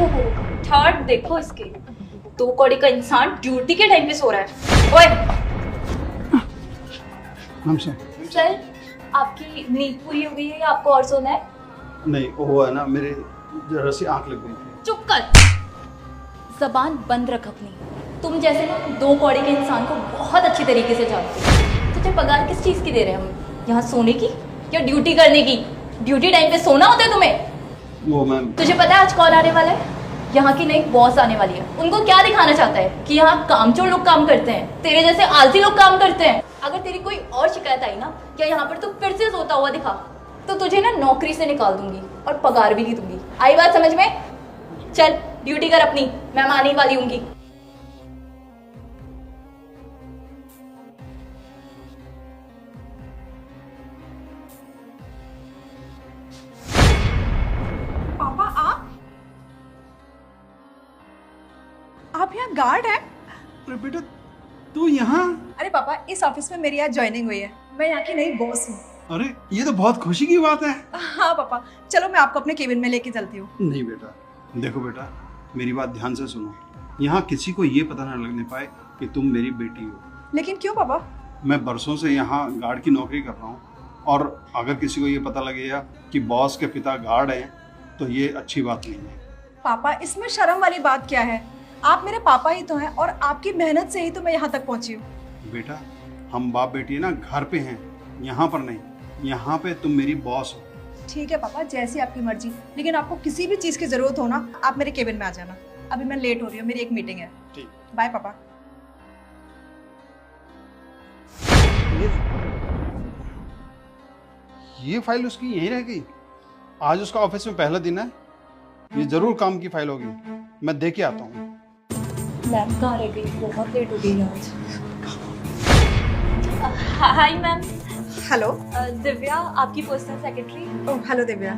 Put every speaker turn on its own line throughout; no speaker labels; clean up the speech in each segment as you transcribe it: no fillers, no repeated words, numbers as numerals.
ओहो, थर्ड देखो इसके, 2 कौड़ी का इंसान ड्यूटी के टाइम पे सो रहा है। ओए
हमसे
सर, आपकी नींद पूरी हो गई है या आपको और सोना है?
नहीं, वो है ना, मेरे जरा सी आंख लग गई थी।
चुप कर, जबान बंद रख अपनी। तुम जैसे ना 2 कौड़ी के इंसान को बहुत अच्छी तरीके से जानते हो। तुझे पगार किस चीज़ की दे रहे हैं हम? यहाँ सोने की या ड्यूटी करने की? ड्यूटी टाइम पे सोना होता है तुम्हें?
वो मैम,
तुझे पता है आज कौन आने वाला है? यहाँ की नई बॉस आने वाली है। उनको क्या दिखाना चाहता है कि यहाँ कामचोर लोग काम करते हैं, तेरे जैसे आलसी लोग काम करते हैं। अगर तेरी कोई और शिकायत आई ना, या यहाँ पर तू फिर से सोता हुआ दिखा, तो तुझे ना नौकरी से निकाल दूंगी और पगार भी नहीं दूंगी। आई बात समझ में? चल ड्यूटी कर अपनी, मैं आने वाली हूँगी।
पापा आप यहाँ गार्ड हैं?
अरे बेटा तू यहाँ?
अरे पापा, इस ऑफिस में मेरी आज ज्वाइनिंग हुई है। मैं यहाँ की नई बॉस हूँ।
अरे ये तो बहुत खुशी की बात है।
हाँ पापा, चलो मैं आपको अपने केबिन में लेके चलती हूँ।
नहीं बेटा, देखो बेटा, मेरी बात ध्यान से सुनो। यहाँ किसी को ये पता ना लगने पाए कि तुम मेरी बेटी हो।
लेकिन क्यों पापा?
मैं बरसों से यहाँ गार्ड की नौकरी कर रहा हूँ, और अगर किसी को ये पता लगेगा कि बॉस के पिता गार्ड हैं तो ये अच्छी बात नहीं है।
पापा, इसमें शर्म वाली बात क्या है? आप मेरे पापा ही तो हैं, और आपकी मेहनत से ही तो मैं यहाँ तक पहुँची हूँ।
बेटा, हम बाप बेटी ना घर पे हैं, यहाँ पर नहीं। यहाँ पे तुम मेरी बॉस हो।
ठीक है पापा, जैसी आपकी मर्जी। लेकिन आपको किसी भी चीज़ की जरूरत हो ना, आप मेरे केबिन में आ जाना। अभी मैं लेट हो रही हूँ, मेरी एक मीटिंग है।
ठीक।
बाय पापा।
ये फाइल उसकी यहीं रह गई। आज उसका ऑफिस में पहला दिन है, ये जरूर काम की फाइल होगी। मैं दे के आता हूँ।
मैम कहाँ रह गई? बहुत लेट हो गई आज। Hi ma'am.
हेलो।
दिव्या, आपकी personal secretary.
Oh hello Divya.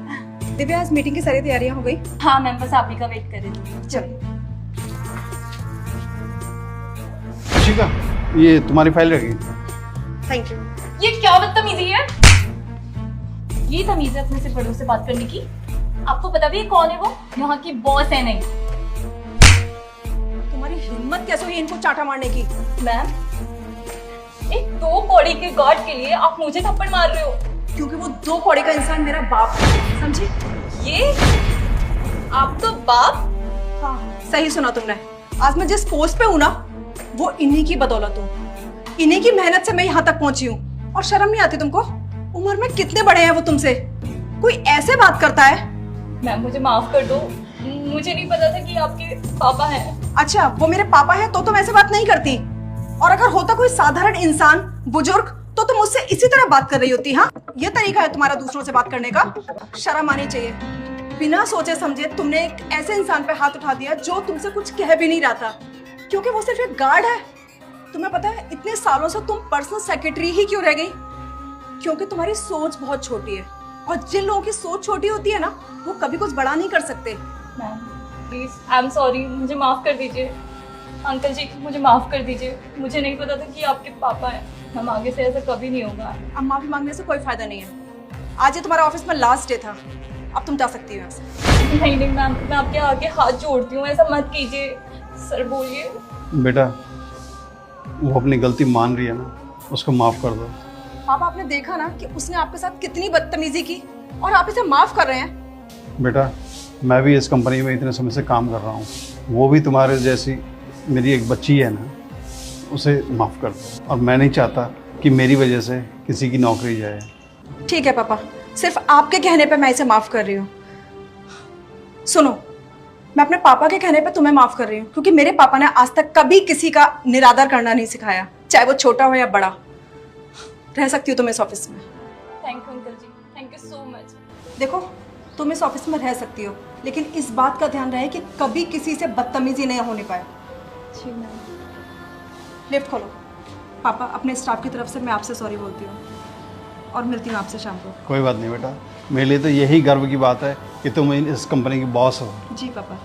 Divya, आज मीटिंग की सारी तैयारियां हो गई?
हाँ मैम, बस आप ही का वेट कर रही थी।
चलो।
शिखा, ये तुम्हारी फाइल रह गई।
Thank you.
ये क्या बदतमीजी है? ये तमीज है अपने से बड़ों से बात करने की? आपको पता भी है कौन है वो? यहाँ की बॉस है। नहीं,
तुम्हारी हिम्मत कैसे हुई इनको चाटा मारने की?
मैम, एक 2 कौड़ी के गार्ड के लिए आप मुझे थप्पड़ मार रहे हो?
क्योंकि वो 2 कौड़ी का इंसान मेरा बाप है, समझी?
ये आप तो बाप?
हाँ, सही सुना तुमने। आज मैं जिस पोस्ट पे हूँ ना, वो इन्हीं की बदौलत हूँ। इन्हीं की मेहनत से मैं यहाँ तक पहुंची हूँ। और शर्म नहीं आती तुमको? उम्र में कितने बड़े हैं वो तुमसे? कोई ऐसे बात करता है?
मैम मुझे माफ कर दो, मुझे नहीं पता था कि आपके पापा हैं।
अच्छा, वो मेरे पापा हैं तो तुम ऐसे बात नहीं करती। और अगर होता कोई साधारण इंसान, बुजुर्ग, तो तुम मुझसे इसी तरह बात कर रही होती। हाँ, ये तरीका है तुम्हारा दूसरों से बात करने का? शर्म आनी चाहिए। बिना सोचे समझे तुमने एक ऐसे इंसान पे हाथ उठा दिया जो तुमसे कुछ कह भी नहीं रहा था, क्योंकि वो सिर्फ एक गार्ड है। तुम्हें पता है इतने सालों से तुम पर्सनल सेक्रेटरी ही क्यों रह गई? क्योंकि तुम्हारी सोच बहुत छोटी है, और जिन लोगों की सोच छोटी होती है ना, वो कभी कुछ बड़ा नहीं कर सकते।
Ma'am please, I am sorry, मुझे माफ कर दीजिए। अंकल जी, मुझे माफ कर दीजिए, मुझे नहीं पता था कि आपके पापा हैं। हम आगे से ऐसा कभी नहीं होगा।
अब माफी मांगने से कोई फायदा नहीं है। आज ये तुम्हारा ऑफिस में लास्ट डे था, अब तुम जा सकती हो यहाँ से।
नहीं नहीं मैम, मैं आपके आगे हाथ जोड़ती हूँ, ऐसा मत कीजिए। सर बोलिए।
बेटा, वो अपनी गलती मान रही है ना, उसको माफ कर दो।
पापा, आपने देखा ना कि उसने आपके साथ कितनी बदतमीजी की, और आप इसे माफ कर रहे हैं।
बेटा, मैं भी इस कंपनी में इतने समय से काम कर रहा हूँ। वो भी तुम्हारे जैसी मेरी एक बच्ची है ना, उसे माफ़ कर दो। और मैं नहीं चाहता कि मेरी वजह से किसी की नौकरी जाए।
ठीक है पापा, सिर्फ आपके कहने पे मैं इसे माफ कर रही हूँ। सुनो, मैं अपने पापा के कहने पे तुम्हें माफ कर रही हूँ, क्योंकि मेरे पापा ने आज तक कभी किसी का निरादर करना नहीं सिखाया, चाहे वो छोटा हो या बड़ा। रह सकती हो तुम इस ऑफिस में।
Thank you uncle ji, thank you so much.
देखो, तुम इस ऑफिस में रह सकती हो, लेकिन इस बात का ध्यान रहे कि कभी किसी से बदतमीजी नहीं होने पाए।
जी मैम।
लिफ्ट खोलो। पापा, अपने स्टाफ की तरफ से मैं आपसे सॉरी बोलती हूँ, और मिलती हूँ आपसे शाम को।
कोई बात नहीं बेटा, मेरे लिए तो यही गर्व की बात है कि तुम इस कंपनी की बॉस हो।
जी पापा।